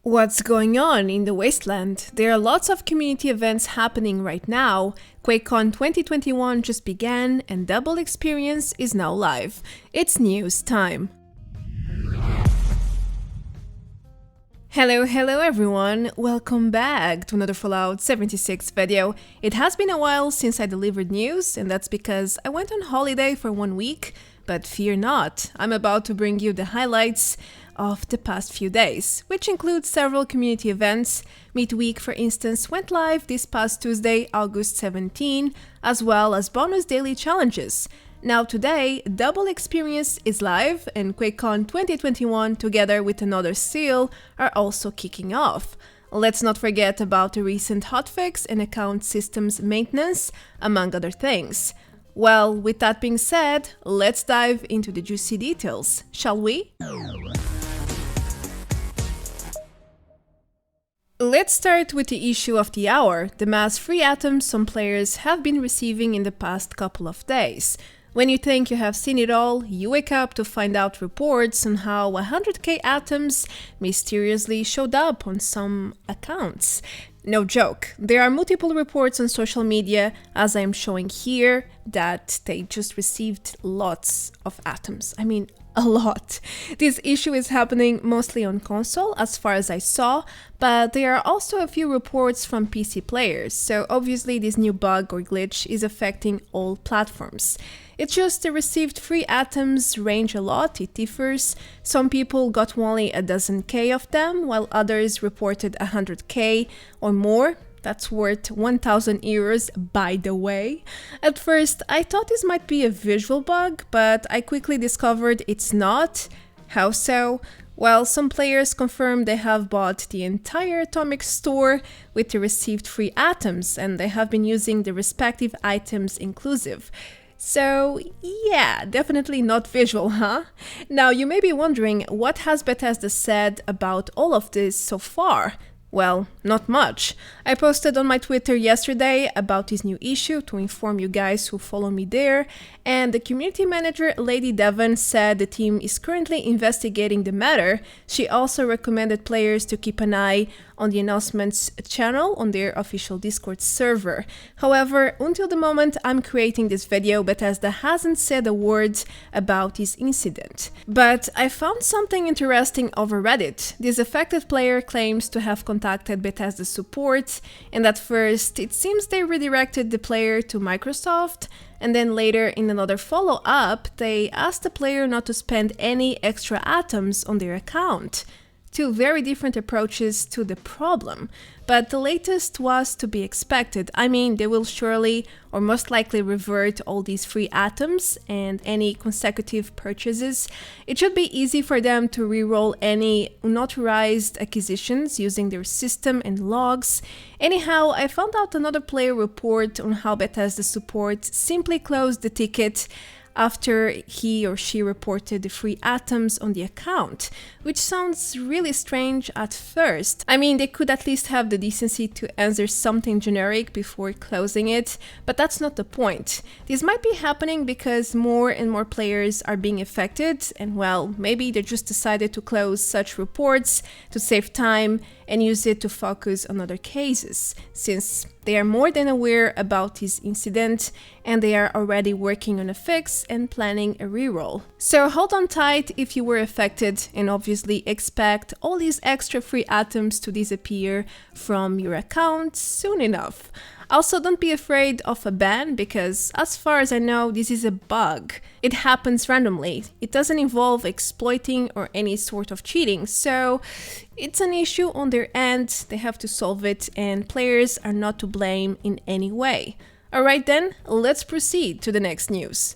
What's going on in the wasteland? There are lots of community events happening right now. Quakecon 2021 just began and Double Experience is now live. It's news time. Hello everyone, welcome back to another Fallout 76 video. It has been a while since I delivered news, and that's because I went on holiday for 1 week, but fear not, I'm about to bring you the highlights of the past few days, which include several community events. Midweek, for instance, went live this past Tuesday, August 17, as well as bonus daily challenges. Now today, Double Experience is live and Quakecon 2021 together with another seal are also kicking off. Let's not forget about the recent hotfix and account systems maintenance, among other things. Well, with that being said, let's dive into the juicy details, shall we? Let's start with the issue of the hour, the mass free atoms some players have been receiving in the past couple of days. When you think you have seen it all, you wake up to find out reports on how 100k atoms mysteriously showed up on some accounts. No joke, there are multiple reports on social media, as I am showing here, that they just received lots of atoms. I mean, a lot. This issue is happening mostly on console, as far as I saw, but there are also a few reports from PC players, so obviously this new bug or glitch is affecting all platforms. It's just the received free atoms range a lot, it differs. Some people got only a dozen K of them, while others reported 100k or more. That's worth 1000 euros, by the way. At first, I thought this might be a visual bug, but I quickly discovered it's not. How so? Well, some players confirmed they have bought the entire atomic store with the received free atoms, and they have been using the respective items inclusive. So yeah, definitely not visual, huh? Now you may be wondering, what has Bethesda said about all of this so far? Well, not much. I posted on my Twitter yesterday about this new issue to inform you guys who follow me there, and the community manager Lady Devon said the team is currently investigating the matter. She also recommended players to keep an eye on the announcements channel on their official Discord server. However, until the moment I'm creating this video, Bethesda hasn't said a word about this incident. But I found something interesting over Reddit. This affected player claims to have contacted Bethesda support, and at first it seems they redirected the player to Microsoft, and then later in another follow-up they asked the player not to spend any extra atoms on their account. Two very different approaches to the problem, but the latest was to be expected. I mean, they will surely or most likely revert all these free atoms and any consecutive purchases. It should be easy for them to reroll any unauthorized acquisitions using their system and logs. Anyhow, I found out another player report on how Bethesda support simply closed the ticket after he or she reported the free atoms on the account, which sounds really strange at first. I mean, they could at least have the decency to answer something generic before closing it, but that's not the point. This might be happening because more and more players are being affected, and well, maybe they just decided to close such reports to save time and use it to focus on other cases, since they are more than aware about this incident and they are already working on a fix and planning a reroll. So hold on tight if you were affected, and obviously expect all these extra free atoms to disappear from your account soon enough. Also, don't be afraid of a ban, because as far as I know, this is a bug. It happens randomly. It doesn't involve exploiting or any sort of cheating, so it's an issue on their end, they have to solve it, and players are not to blame in any way. Alright then, let's proceed to the next news.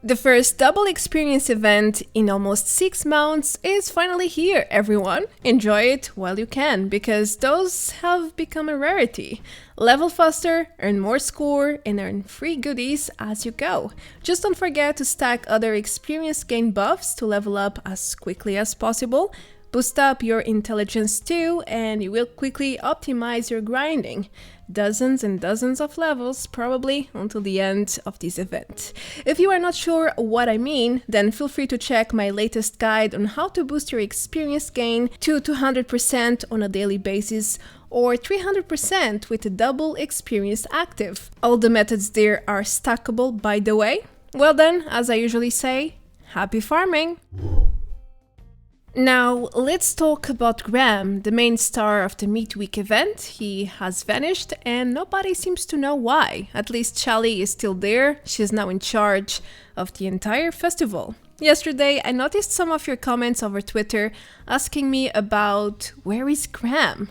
The first Double Experience event in almost 6 months is finally here, everyone. Enjoy it while you can, because those have become a rarity. Level faster, earn more score, and earn free goodies as you go. Just don't forget to stack other experience gain buffs to level up as quickly as possible. Boost up your intelligence too, and you will quickly optimize your grinding. Dozens and dozens of levels, probably, until the end of this event. If you are not sure what I mean, then feel free to check my latest guide on how to boost your experience gain to 200% on a daily basis, or 300% with a double experience active. All the methods there are stackable, by the way. Well then, as I usually say, happy farming! Now, let's talk about Grahm, the main star of the Midweek event. He has vanished and nobody seems to know why. At least Charlie is still there. She's now in charge of the entire festival. Yesterday, I noticed some of your comments over Twitter asking me about where is Grahm?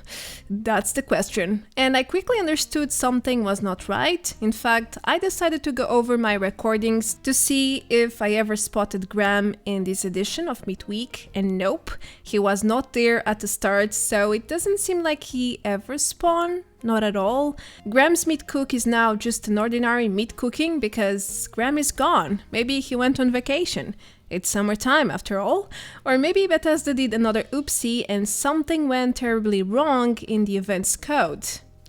That's the question. And I quickly understood something was not right. In fact, I decided to go over my recordings to see if I ever spotted Grahm in this edition of Midweek, and nope, he was not there at the start, so it doesn't seem like he ever spawned. Not at all. Graham's meat cook is now just an ordinary meat cooking because Grahm is gone. Maybe he went on vacation. It's summertime after all. Or maybe Bethesda did another oopsie and something went terribly wrong in the event's code.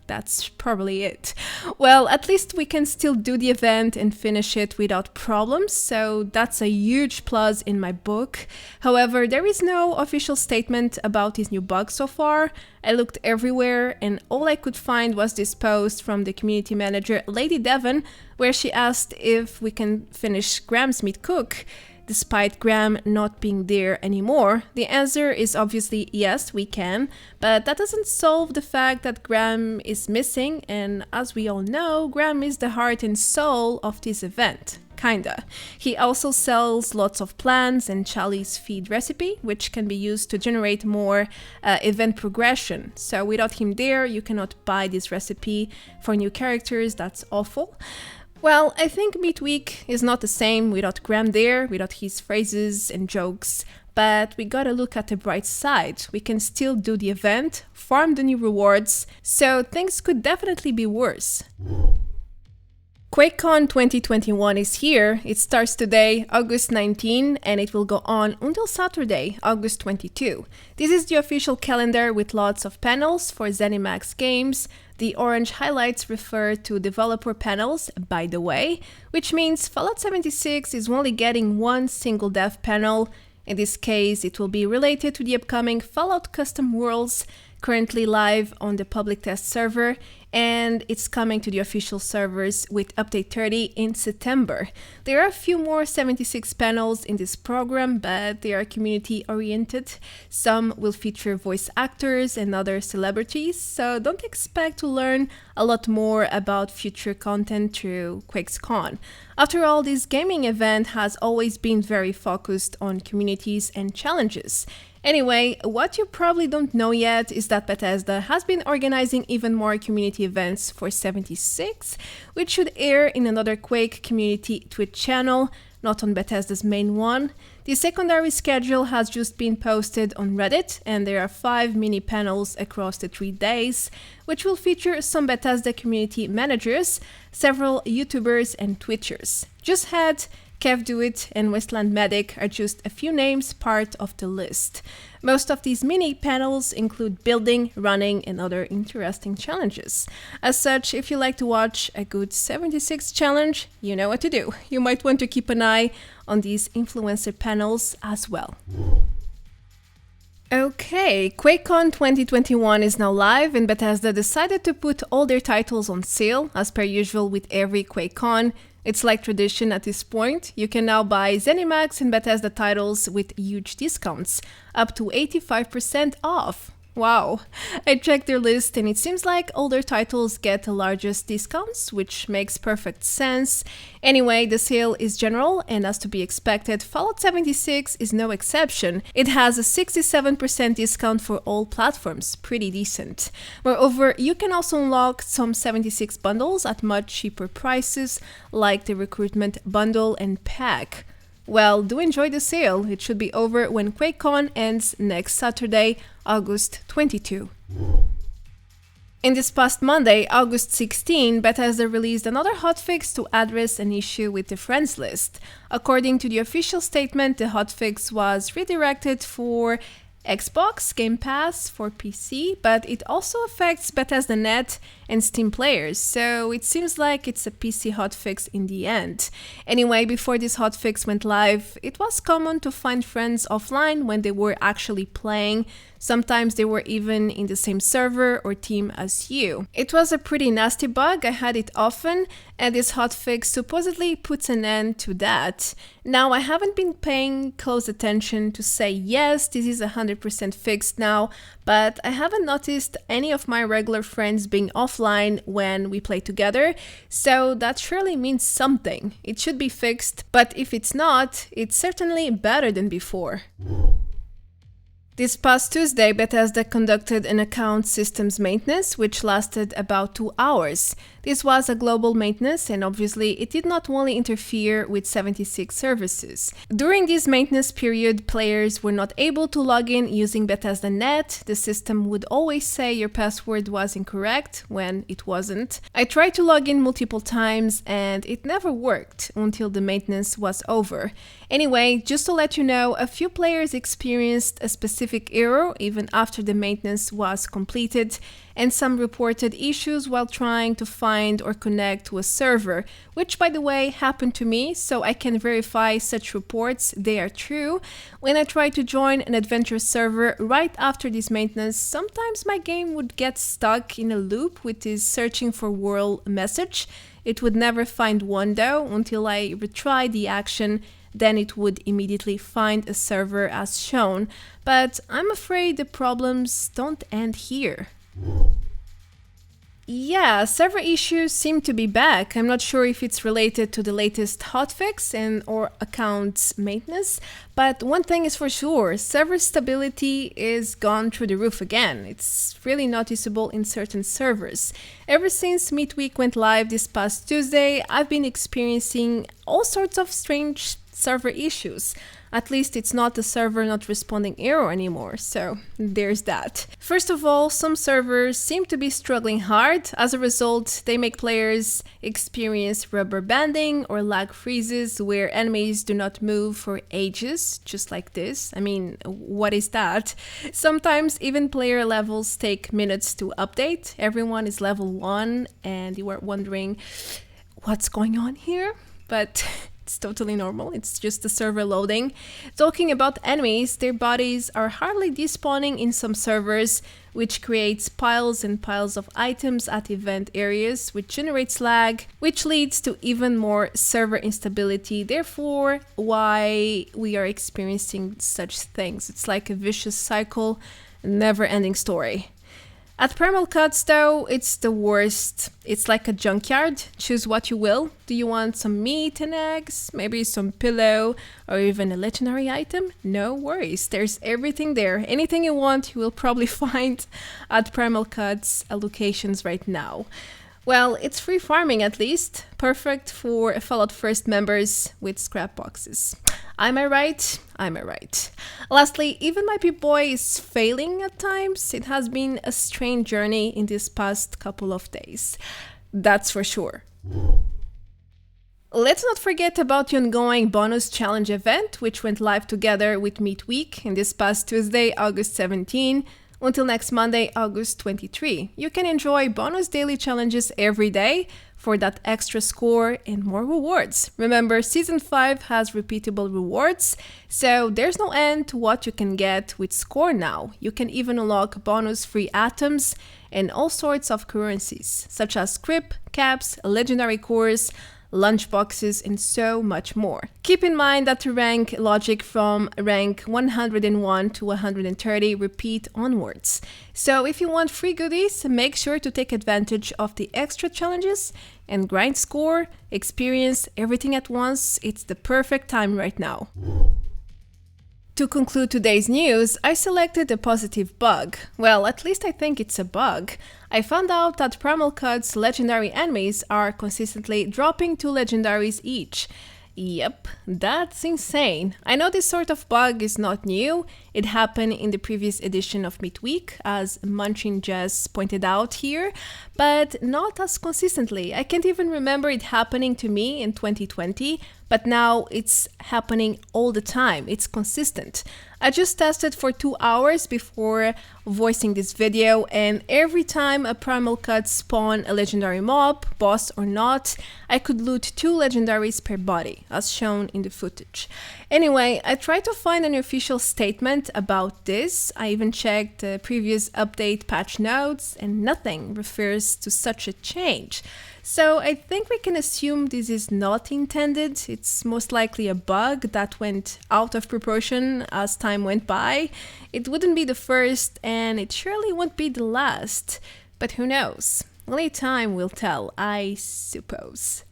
That's probably it. Well, at least we can still do the event and finish it without problems, so that's a huge plus in my book. However, there is no official statement about this new bug so far. I looked everywhere and all I could find was this post from the community manager Lady Devon, where she asked if we can finish Graham's meat cook. Despite Grahm not being there anymore, the answer is obviously yes, we can, but that doesn't solve the fact that Grahm is missing, and as we all know, Grahm is the heart and soul of this event. Kinda. He also sells lots of plans and Charlie's feed recipe, which can be used to generate more event progression. So without him there, you cannot buy this recipe for new characters. That's awful. Well, I think Midweek is not the same without Grahm there, without his phrases and jokes, but we gotta look at the bright side. We can still do the event, farm the new rewards, so things could definitely be worse. Quakecon 2021 is here. It starts today, August 19, and it will go on until Saturday, August 22. This is the official calendar with lots of panels for Zenimax games. The orange highlights refer to developer panels, by the way, which means Fallout 76 is only getting one single dev panel. In this case, it will be related to the upcoming Fallout Custom Worlds, currently live on the public test server, and it's coming to the official servers with update 30 in September. There are a few more 76 panels in this program, but they are community oriented. Some will feature voice actors and other celebrities, so don't expect to learn a lot more about future content through Quakecon. After all, this gaming event has always been very focused on communities and challenges. Anyway, what you probably don't know yet is that Bethesda has been organizing even more community events for 76, which should air in another Quake community Twitch channel, not on Bethesda's main one. The secondary schedule has just been posted on Reddit, and there are 5 mini panels across the 3 days, which will feature some Bethesda community managers, several YouTubers and Twitchers. Just Head, Kev Do It, and Westland Medic are just a few names part of the list. Most of these mini panels include building, running, and other interesting challenges. As such, if you like to watch a good 76 challenge, you know what to do. You might want to keep an eye on these influencer panels as well. Okay, Quakecon 2021 is now live, and Bethesda decided to put all their titles on sale, as per usual with every Quakecon. It's like tradition at this point. You can now buy Zenimax and Bethesda titles with huge discounts, up to 85% off. Wow. I checked their list and it seems like older titles get the largest discounts, which makes perfect sense. Anyway, the sale is general and as to be expected, Fallout 76 is no exception. It has a 67% discount for all platforms, pretty decent. Moreover, you can also unlock some 76 bundles at much cheaper prices, like the recruitment bundle and pack. Well, do enjoy the sale. It should be over when Quakecon ends next Saturday, August 22. In this past Monday, August 16, Bethesda released another hotfix to address an issue with the friends list. According to the official statement, the hotfix was redirected for Xbox Game Pass for PC, but it also affects Bethesda Net and Steam players, so it seems like it's a PC hotfix in the end. Anyway, before this hotfix went live, it was common to find friends offline when they were actually playing. Sometimes they were even in the same server or team as you. It was a pretty nasty bug, I had it often, and this hotfix supposedly puts an end to that. Now, I haven't been paying close attention to say yes, this is 100% fixed now, but I haven't noticed any of my regular friends being offline when we play together, so that surely means something. It should be fixed, but if it's not, it's certainly better than before. This past Tuesday, Bethesda conducted an account systems maintenance, which lasted about 2 hours. This was a global maintenance, and obviously it did not only interfere with 76 services. During this maintenance period, players were not able to log in using Bethesda Net. The system would always say your password was incorrect when it wasn't. I tried to log in multiple times and it never worked until the maintenance was over. Anyway, just to let you know, a few players experienced a specific error even after the maintenance was completed, and some reported issues while trying to find or connect to a server, which by the way happened to me, so I can verify such reports, they are true. When I tried to join an adventure server right after this maintenance, sometimes my game would get stuck in a loop with this searching for world message. It would never find one though until I retried the action. Then it would immediately find a server as shown, but I'm afraid the problems don't end here. Yeah, server issues seem to be back. I'm not sure if it's related to the latest hotfix and or account maintenance, but one thing is for sure, server stability is gone through the roof again. It's really noticeable in certain servers. Ever since Midweek went live this past Tuesday, I've been experiencing all sorts of strange server issues. At least it's not the server not responding error anymore, so there's that. First of all, some servers seem to be struggling hard. As a result, they make players experience rubber banding or lag freezes where enemies do not move for ages, just like this. I mean, what is that? Sometimes even player levels take minutes to update. Everyone is level 1 and you are wondering what's going on here, but it's totally normal, it's just the server loading. Talking about enemies, their bodies are hardly despawning in some servers, which creates piles and piles of items at event areas, which generates lag, which leads to even more server instability. Therefore, why we are experiencing such things. It's like a vicious cycle, a never-ending story. At Primal Cuts though, it's the worst. It's like a junkyard. Choose what you will. Do you want some meat and eggs? Maybe some pillow or even a legendary item? No worries. There's everything there. Anything you want, you will probably find at Primal Cuts locations right now. Well, it's free farming at least. Perfect for Fallout First members with scrap boxes. Am I right? Am I right? Lastly, even my Pip-Boy is failing at times. It has been a strange journey in these past couple of days. That's for sure. Let's not forget about the ongoing bonus challenge event, which went live together with Midweek in this past Tuesday, August 17. Until next Monday, August 23. You can enjoy bonus daily challenges every day for that extra score and more rewards. Remember, Season 5 has repeatable rewards, so there's no end to what you can get with score now. You can even unlock bonus free atoms and all sorts of currencies, such as script, caps, legendary cores, lunchboxes, and so much more. Keep in mind that the rank logic from rank 101 to 130 repeat onwards. So if you want free goodies, make sure to take advantage of the extra challenges and grind score, experience everything at once. It's the perfect time right now. To conclude today's news, I selected a positive bug. Well, at least I think it's a bug. I found out that Primal Cuts legendary enemies are consistently dropping 2 legendaries each. Yep, that's insane. I know this sort of bug is not new. It happened in the previous edition of Midweek, as Munchin Jess pointed out here, but not as consistently. I can't even remember it happening to me in 2020, but now it's happening all the time. It's consistent. I just tested for 2 hours before voicing this video, and every time a Primal Cuts spawn a legendary mob, boss or not, I could loot 2 legendaries per body, as shown in the footage. Anyway, I tried to find an official statement about this. I even checked the previous update patch notes, and nothing refers to such a change. So I think we can assume this is not intended. It's most likely a bug that went out of proportion as time went by. It wouldn't be the first, and it surely won't be the last. But who knows? Only time will tell, I suppose.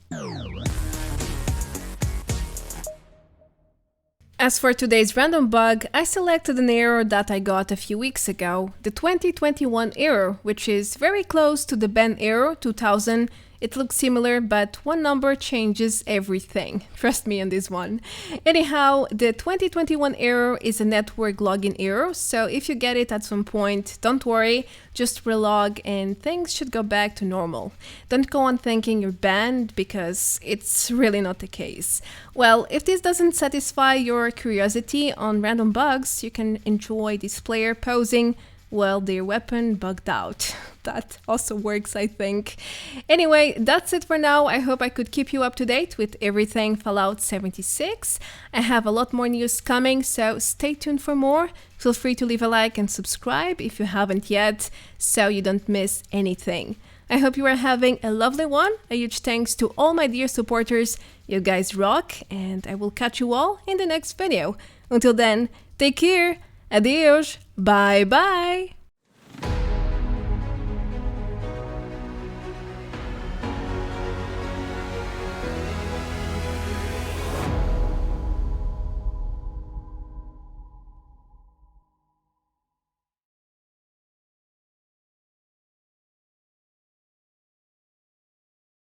As for today's random bug, I selected an error that I got a few weeks ago, the 2021 error, which is very close to the ban error 2000. It looks similar, but one number changes everything. Trust me on this one. Anyhow, the 2021 error is a network login error, so if you get it at some point, don't worry, just relog and things should go back to normal. Don't go on thinking you're banned, because it's really not the case. Well, if this doesn't satisfy your curiosity on random bugs, you can enjoy this player posing while their weapon bugged out. That also works, I think. Anyway, that's it for now. I hope I could keep you up to date with everything Fallout 76. I have a lot more news coming, so stay tuned for more. Feel free to leave a like and subscribe if you haven't yet, so you don't miss anything. I hope you are having a lovely one. A huge thanks to all my dear supporters. You guys rock, and I will catch you all in the next video. Until then, take care. Adios. Bye bye.